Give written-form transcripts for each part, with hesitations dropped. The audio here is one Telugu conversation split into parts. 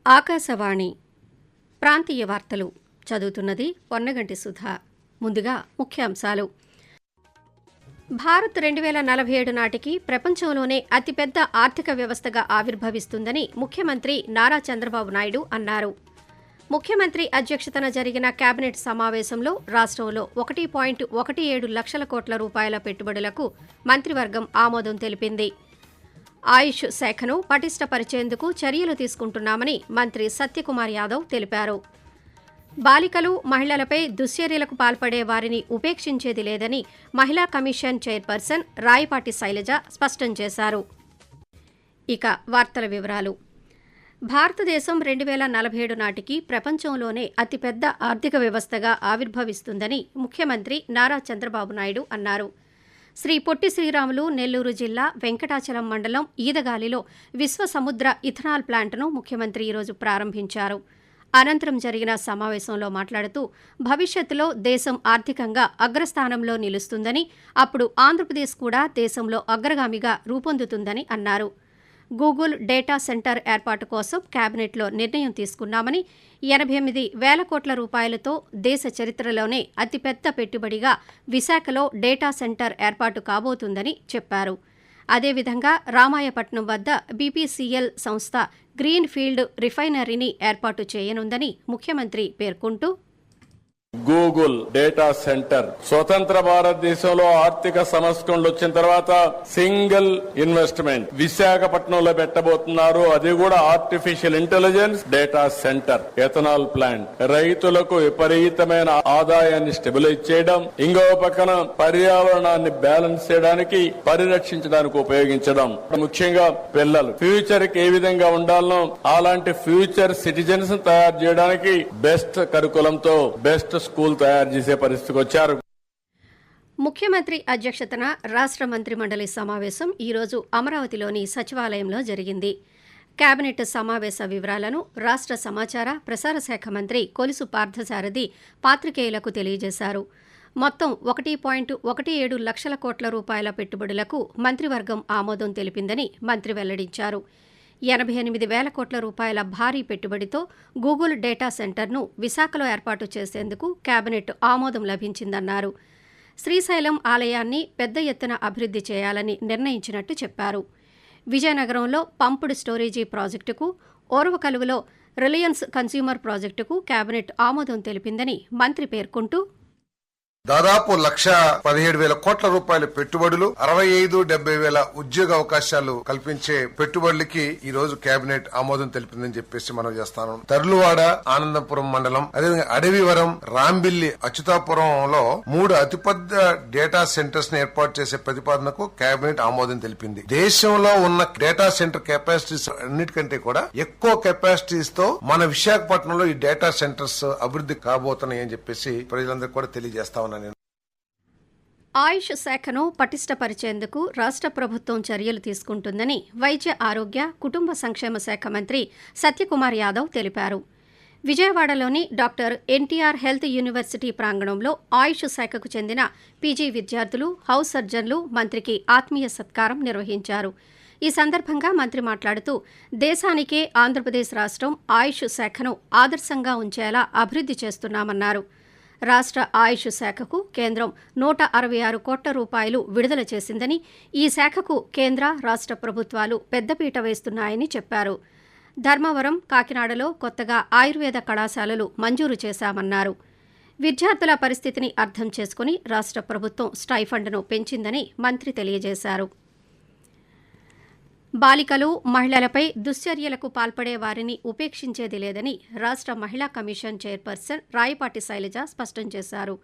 ఆకాశవాణి ప్రాంతీయ వార్తలు చదువుతున్నది పొన్నగంటి సుధా. ముందుగా ముఖ్యాంశాలు. భారత్ 2047 నాటికి ప్రపంచంలోనే అతిపెద్ద ఆర్థిక వ్యవస్థగా ఆవిర్భవిస్తుందని ముఖ్యమంత్రి నారా చంద్రబాబు నాయుడు అన్నారు. ముఖ్యమంత్రి అధ్యక్షతన జరిగిన కేబినెట్ సమావేశంలో రాష్ట్రంలో 1.17 లక్షల కోట్ల రూపాయల పెట్టుబడులకు మంత్రివర్గం ఆమోదం తెలిపింది. ఆయుష్ శాఖను పటిష్టపరిచేందుకు చర్యలు తీసుకుంటున్నామని మంత్రి సత్యకుమార్ యాదవ్ తెలిపారు. బాలికలు, మహిళలపై దుశ్చర్యలకు పాల్పడే వారిని ఉపేక్షించేది లేదని మహిళా కమిషన్ చైర్పర్సన్ రాయపాటి శైలజ స్పష్టం చేశారు. ఇక వార్తల వివరాలు. భారతదేశం 2047 నాటికి ప్రపంచంలోనే అతిపెద్ద ఆర్థిక వ్యవస్థగా ఆవిర్భవిస్తుందని ముఖ్యమంత్రి నారా చంద్రబాబు నాయుడు అన్నారు. శ్రీ పొట్టి శ్రీరాములు నెల్లూరు జిల్లా వెంకటాచలం మండలం ఈదగాలిలో విశ్వ సముద్ర ఇథనాల్ ప్లాంట్ను ముఖ్యమంత్రి ఈరోజు ప్రారంభించారు. అనంతరం జరిగిన సమావేశంలో మాట్లాడుతూ భవిష్యత్తులో దేశం ఆర్థికంగా అగ్రస్థానంలో నిలుస్తుందని, అప్పుడు ఆంధ్రప్రదేశ్ కూడా దేశంలో అగ్రగామిగా రూపొందుతుందని అన్నారు. గూగుల్ డేటా సెంటర్ ఏర్పాటు కోసం కేబినెట్లో నిర్ణయం తీసుకున్నామని, 88,000 కోట్ల రూపాయలతో దేశ చరిత్రలోనే అతిపెద్ద పెట్టుబడిగా విశాఖలో డేటా సెంటర్ ఏర్పాటు కాబోతుందని చెప్పారు. అదేవిధంగా రామాయపట్నం వద్ద బీపీసీఎల్ సంస్థ గ్రీన్ ఫీల్డ్ రిఫైనరీని ఏర్పాటు చేయనుందని ముఖ్యమంత్రి పేర్కొంటూ, గూగుల్ డేటా సెంటర్ స్వతంత్ర భారతదేశంలో ఆర్థిక సంస్కరణలు వచ్చిన తర్వాత సింగిల్ ఇన్వెస్ట్మెంట్ విశాఖపట్నంలో పెట్టబోతున్నారు. అది కూడా artificial intelligence data centre, ethanol plant. రైతులకు విపరీతమైన ఆదాయాన్ని స్టెబిలైజ్ చేయడం, ఇంకో పక్కన పర్యావరణాన్ని బ్యాలెన్స్ చేయడానికి, పరిరక్షించడానికి ఉపయోగించడం. ముఖ్యంగా పిల్లలు ఫ్యూచర్ కి ఏ విధంగా ఉండాలనో అలాంటి ఫ్యూచర్ సిటిజన్స్ తయారు చేయడానికి బెస్ట్ కరికులంతో బెస్ట్ స్కూల్ తయారు చేసే పరిస్థితికి వచ్చారు. ముఖ్యమంత్రి అధ్యక్షతన రాష్ట్ర మంత్రిమండలి సమావేశం ఈరోజు అమరావతిలోని సచివాలయంలో జరిగింది. కేబినెట్ సమావేశ వివరాలను రాష్ట్ర సమాచార ప్రసార శాఖ మంత్రి కొలుసు పార్థసారథి పాత్రికేయులకు తెలియజేశారు. మొత్తం 1.17 లక్షల కోట్ల రూపాయల పెట్టుబడులకు మంత్రివర్గం ఆమోదం తెలిపిందని మంత్రి వెల్లడించారు. 88,000 కోట్ల రూపాయల భారీ పెట్టుబడితో గూగుల్ డేటా సెంటర్ను విశాఖలో ఏర్పాటు చేసేందుకు కేబినెట్ ఆమోదం లభించిందన్నారు. శ్రీశైలం ఆలయాన్ని పెద్ద ఎత్తున అభివృద్ధి చేయాలని నిర్ణయించినట్టు చెప్పారు. విజయనగరంలో పంప్డ్ స్టోరేజీ ప్రాజెక్టుకు, ఓర్వకలువలో రిలయన్స్ కన్స్యూమర్ ప్రాజెక్టుకు కేబినెట్ ఆమోదం తెలిపిందని మంత్రి పేర్కొంటూ, దాదాపు 1,17,000 కోట్ల రూపాయల పెట్టుబడులు, 65,70,000 ఉద్యోగ అవకాశాలు కల్పించే పెట్టుబడులకి ఈ రోజు కేబినెట్ ఆమోదం తెలిపిందని చెప్పేసి మనం చేస్తాను. తర్లువాడ, ఆనందపురం మండలం, అదేవిధంగా అడవివరం, రాంబిల్లి, అచ్యుతాపురంలో 3 అతిపెద్ద డేటా సెంటర్స్ ని ఏర్పాటు చేసే ప్రతిపాదనకు కేబినెట్ ఆమోదం తెలిపింది. దేశంలో ఉన్న డేటా సెంటర్ కెపాసిటీస్ అన్నిటికంటే కూడా ఎక్కువ కెపాసిటీస్ తో మన విశాఖపట్నంలో ఈ డేటా సెంటర్స్ అభివృద్ధి కాబోతున్నాయి అని చెప్పేసి ప్రజలందరికీ కూడా తెలియజేస్తా. ఆయుష్ శాఖను పటిష్టపరిచేందుకు రాష్ట్ర ప్రభుత్వం చర్యలు తీసుకుంటుందని వైద్య ఆరోగ్య కుటుంబ సంక్షేమ శాఖ మంత్రి సత్యకుమార్ యాదవ్ తెలిపారు. విజయవాడలోని డాక్టర్ ఎన్టీఆర్ హెల్త్ యూనివర్సిటీ ప్రాంగణంలో ఆయుష్ శాఖకు చెందిన పీజీ విద్యార్థులు, హౌస్ సర్జన్లు మంత్రికి ఆత్మీయ సత్కారం నిర్వహించారు. ఈ సందర్భంగా మంత్రి మాట్లాడుతూ, దేశానికే ఆంధ్రప్రదేశ్ రాష్ట్రం ఆయుష్ శాఖను ఆదర్శంగా ఉంచేలా అభివృద్ధి చేస్తున్నామన్నారు. రాష్ట్ర ఆయుష్ శాఖకు కేంద్రం 166 కోట్ల రూపాయలు విడుదల చేసిందని, ఈ శాఖకు కేంద్ర, రాష్ట్ర ప్రభుత్వాలు పెద్దపీట వేస్తున్నాయని చెప్పారు. ధర్మవరం, కాకినాడలో కొత్తగా ఆయుర్వేద కళాశాలలు మంజూరు చేశామన్నారు. విద్యార్థుల పరిస్థితిని అర్థం చేసుకుని రాష్ట్ర ప్రభుత్వం స్టైఫండ్ను పెంచిందని మంత్రి తెలియజేశారు. బాలికలు, మహిళలపై దుశ్చర్యలకు పాల్పడే వారిని ఉపేక్షించేది లేదని రాష్ట్ర మహిళా కమిషన్ చైర్పర్సన్ రాయపాటి శైలజ స్పష్టం చేశారు.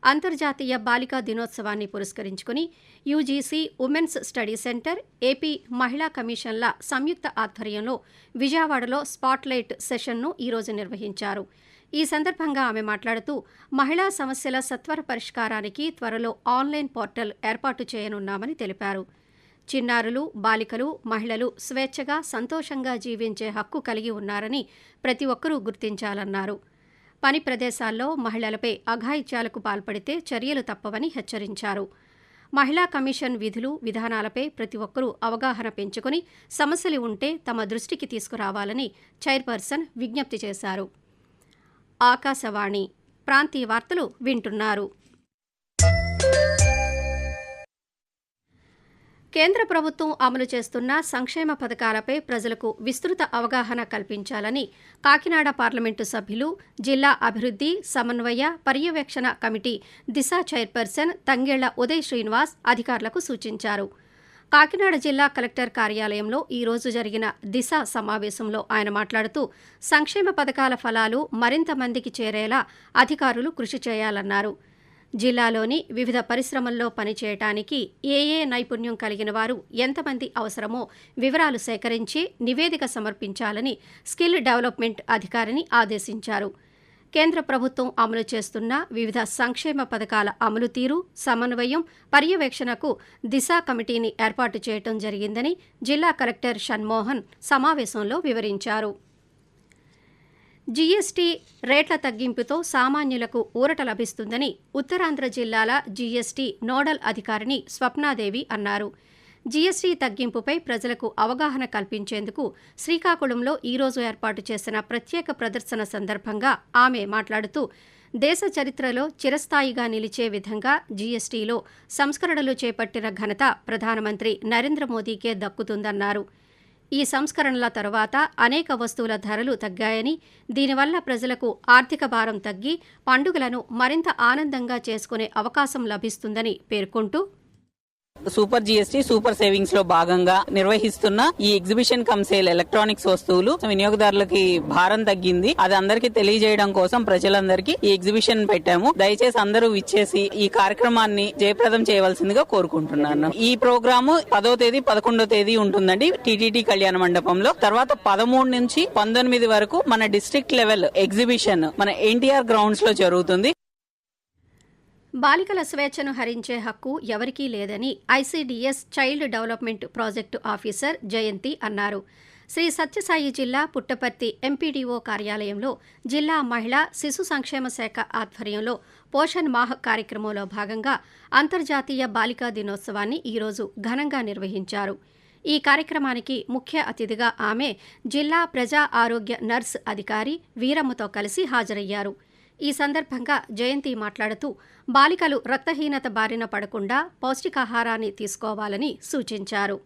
అంతర్జాతీయ బాలికా దినోత్సవాన్ని పురస్కరించుకుని UGC women's study centre, AP మహిళా కమిషన్ల సంయుక్త ఆధ్వర్యంలో విజయవాడలో స్పాట్లైట్ సెషన్ను ఈరోజు నిర్వహించారు. ఈ సందర్భంగా ఆమె మాట్లాడుతూ, మహిళా సమస్యల సత్వర పరిష్కారానికి త్వరలో ఆన్లైన్ పోర్టల్ ఏర్పాటు చేయనున్నామని తెలిపారు. చిన్నారులు, బాలికలు, మహిళలు స్వేచ్ఛగా, సంతోషంగా జీవించే హక్కు కలిగి ఉన్నారని ప్రతి ఒక్కరూ గుర్తించాలన్నారు. పని ప్రదేశాల్లో మహిళలపై అఘాయిత్యాలకు పాల్పడితే చర్యలు తప్పవని హెచ్చరించారు. మహిళా కమిషన్ విధులు విధానాలపై ప్రతి ఒక్కరూ అవగాహన పెంచుకుని సమస్యలు ఉంటే తమ దృష్టికి తీసుకురావాలని చైర్పర్సన్ విజ్ఞప్తి చేశారు. ఆకాశవాణి ప్రాంతీయ వార్తలు వింటున్నారు. కేంద్ర ప్రభుత్వం అమలు చేస్తున్న సంక్షేమ పథకాలపై ప్రజలకు విస్తృత అవగాహన కల్పించాలని కాకినాడ పార్లమెంటు సభ్యులు, జిల్లా అభివృద్ధి, సమన్వయ, పర్యవేక్షణ కమిటీ దిశ చైర్పర్సన్ తంగేళ్ల ఉదయ్ శ్రీనివాస్ అధికారులకు సూచించారు. కాకినాడ జిల్లా కలెక్టర్ కార్యాలయంలో ఈ రోజు జరిగిన దిశ సమావేశంలో ఆయన మాట్లాడుతూ సంక్షేమ పథకాల ఫలాలు మరింత మందికి చేరేలా అధికారులు కృషి చేయాలన్నారు. జిల్లాలోని వివిధ పరిశ్రమల్లో పనిచేయటానికి ఏ నైపుణ్యం కలిగిన వారు ఎంతమంది అవసరమో వివరాలు సేకరించి నివేదిక సమర్పించాలని స్కిల్ డెవలప్మెంట్ అధికారిని ఆదేశించారు. కేంద్ర ప్రభుత్వం అమలు చేస్తున్న వివిధ సంక్షేమ పథకాల అమలు తీరు, సమన్వయం, పర్యవేక్షణకు దిశ కమిటీని ఏర్పాటు చేయడం జరిగిందని జిల్లా కలెక్టర్ షణ్మోహన్ సమావేశంలో వివరించారు. జీఎస్టీ రేట్ల తగ్గింపుతో సామాన్యులకు ఊరట లభిస్తుందని ఉత్తరాంధ్ర జిల్లాల జీఎస్టీ నోడల్ అధికారిని స్వప్నాదేవి అన్నారు. జీఎస్టీ తగ్గింపుపై ప్రజలకు అవగాహన కల్పించేందుకు శ్రీకాకుళంలో ఈ రోజు ఏర్పాటు చేసిన ప్రత్యేక ప్రదర్శన సందర్భంగా ఆమె మాట్లాడుతూ దేశ చరిత్రలో చిరస్థాయిగా నిలిచే విధంగా జీఎస్టీలో సంస్కరణలు చేపట్టిన ఘనత ప్రధానమంత్రి నరేంద్ర మోదీకే దక్కుతుందన్నారు. ఈ సంస్కరణల తరువాత అనేక వస్తువుల ధరలు తగ్గాయని, దీనివల్ల ప్రజలకు ఆర్థిక భారం తగ్గి పండుగలను మరింత ఆనందంగా చేసుకునే అవకాశం లభిస్తుందని పేర్కొంటూ సూపర్ జీఎస్టీ సూపర్ సేవింగ్స్ లో భాగంగా నిర్వహిస్తున్న ఈ ఎగ్జిబిషన్ కమ్ సేల్ ఎలక్ట్రానిక్స్ వస్తువులు వినియోగదారులకి భారం తగ్గింది. అది అందరికీ తెలియజేయడం కోసం ప్రజలందరికీ ఈ ఎగ్జిబిషన్ పెట్టాము. దయచేసి అందరూ విచ్చేసి ఈ కార్యక్రమాన్ని జయప్రదం చేయవలసిందిగా కోరుకుంటున్నాను. ఈ ప్రోగ్రాము 10వ తేదీ 11వ తేదీ ఉంటుందండి టీటీడీ కళ్యాణ మండపంలో. తర్వాత 13 నుంచి 19 వరకు మన డిస్ట్రిక్ట్ లెవెల్ ఎగ్జిబిషన్ మన ఎన్టీఆర్ గ్రౌండ్స్ లో జరుగుతుంది. బాలికల స్వేచ్ఛను హరించే హక్కు ఎవరికీ లేదని ICDS child development project officer Jayanthi అన్నారు. శ్రీ సత్యసాయి జిల్లా పుట్టపర్తి ఎంపీడీఓ కార్యాలయంలో జిల్లా మహిళా శిశు సంక్షేమ శాఖ ఆధ్వర్యంలో పోషణ్ మాహ్ కార్యక్రమంలో భాగంగా అంతర్జాతీయ బాలికా దినోత్సవాన్ని ఈరోజు ఘనంగా నిర్వహించారు. ఈ కార్యక్రమానికి ముఖ్య అతిథిగా ఆమె జిల్లా ప్రజా ఆరోగ్య నర్స్ అధికారి వీరమ్మతో కలిసి హాజరయ్యారు. ఈ సందర్భంగా జయంతి మాట్లాడుతూ బాలికలు రక్తహీనత బారిన పడకుండా పౌష్టికాహారాన్ని తీసుకోవాలని సూచించారు.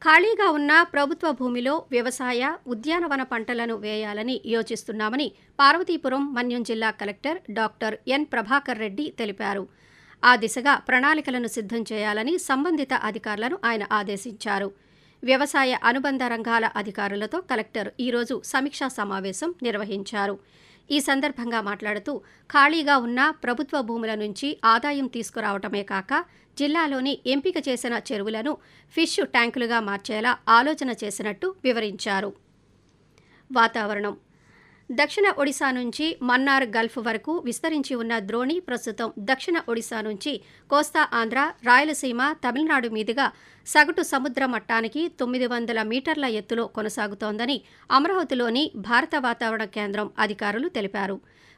ఖాళీగా ఉన్న ప్రభుత్వ భూమిలో వ్యవసాయ, ఉద్యానవన పంటలను వేయాలని యోచిస్తున్నామని పార్వతీపురం మన్యం జిల్లా collector doctor N Prabhakar Reddy తెలిపారు. ఆ దిశగా ప్రణాళికలను సిద్ధం చేయాలని సంబంధిత అధికారులను ఆయన ఆదేశించారు. వ్యవసాయ అనుబంధ రంగాల అధికారులతో కలెక్టర్ ఈరోజు సమీక్షా సమావేశం నిర్వహించారు. ఈ సందర్భంగా మాట్లాడుతూ ఖాళీగా ఉన్న ప్రభుత్వ భూముల నుంచి ఆదాయం తీసుకురావటమే కాక జిల్లాలోని ఎంపిక చేసిన చెరువులను ఫిష్ ట్యాంకులుగా మార్చేలా ఆలోచన చేసినట్టు వివరించారు. వాతావరణం. దక్షిణ ఒడిశా నుంచి మన్నార్ గల్ఫ్ వరకు విస్తరించి ఉన్న ద్రోణి ప్రస్తుతం దక్షిణ ఒడిశా నుంచి కోస్తా ఆంధ్ర, రాయలసీమ, తమిళనాడు మీదుగా సగటు సముద్ర మట్టానికి 900 మీటర్ల ఎత్తులో కొనసాగుతోందని అమరావతిలోని భారత వాతావరణ కేంద్రం అధికారులు తెలిపారు.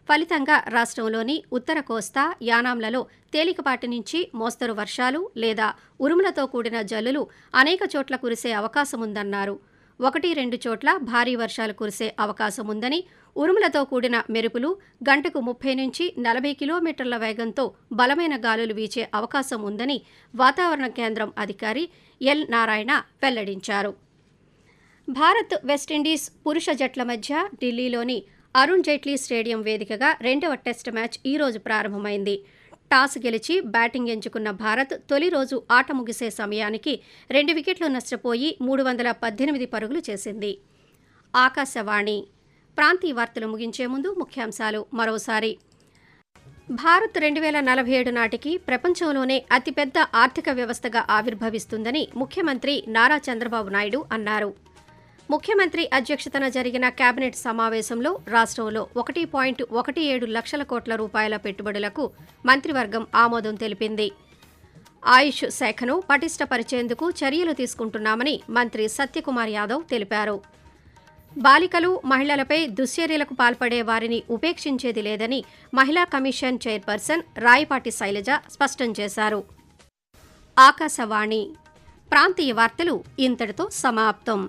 ఫలితంగా రాష్ట్రంలోని ఉత్తర కోస్తా, యానాంలలో తేలికపాటి నుంచి మోస్తరు వర్షాలు లేదా ఉరుములతో కూడిన జల్లులు అనేక చోట్ల కురిసే అవకాశముందన్నారు. 1-2 చోట్ల భారీ వర్షాలు కురిసే అవకాశం ఉందని, ఉరుములతో కూడిన మెరుపులు గంటకు 30 నుంచి 40 కిలోమీటర్ల వేగంతో బలమైన గాలులు వీచే అవకాశం ఉందని వాతావరణ కేంద్రం అధికారి ఎల్ నారాయణ వెల్లడించారు. భారత్ వెస్టిండీస్ పురుష జట్ల మధ్య ఢిల్లీలోని అరుణ్ జైట్లీ స్టేడియం వేదికగా 2వ టెస్ట్ మ్యాచ్ ఈ రోజు ప్రారంభమైంది. టాస్ గెలిచి బ్యాటింగ్ ఎంచుకున్న భారత్ తొలి రోజు ఆట ముగిసే సమయానికి 2 వికెట్లు నష్టపోయి 318 పరుగులు చేసింది. ఆకాశవాణి ప్రాంతీయ వార్తలు ముగించే ముందు ముఖ్యాంశాలు మరోసారి. భారత్ 2047 నాటికి ప్రపంచంలోనే అతిపెద్ద ఆర్థిక వ్యవస్థగా ఆవిర్భవిస్తుందని ముఖ్యమంత్రి నారా చంద్రబాబు నాయుడు అన్నారు. ముఖ్యమంత్రి అధ్యక్షతన జరిగిన కేబినెట్ సమావేశంలో రాష్ట్రంలో 1.17 లక్షల కోట్ల రూపాయల పెట్టుబడులకు మంత్రివర్గం ఆమోదం తెలిపింది. ఆయుష్ శాఖను పటిష్టపరిచేందుకు చర్యలు తీసుకుంటున్నామని మంత్రి సత్యకుమార్ యాదవ్ తెలిపారు. బాలికలు, మహిళలపై దుశ్చర్యలకు పాల్పడే వారిని ఉపేక్షించేది లేదని మహిళా కమిషన్ చైర్పర్సన్ రాయపాటి శైలజ స్పష్టం చేశారు. ఆకాశవాణి ప్రాంతీయ వార్తలు ఇంతటితో సమాప్తం.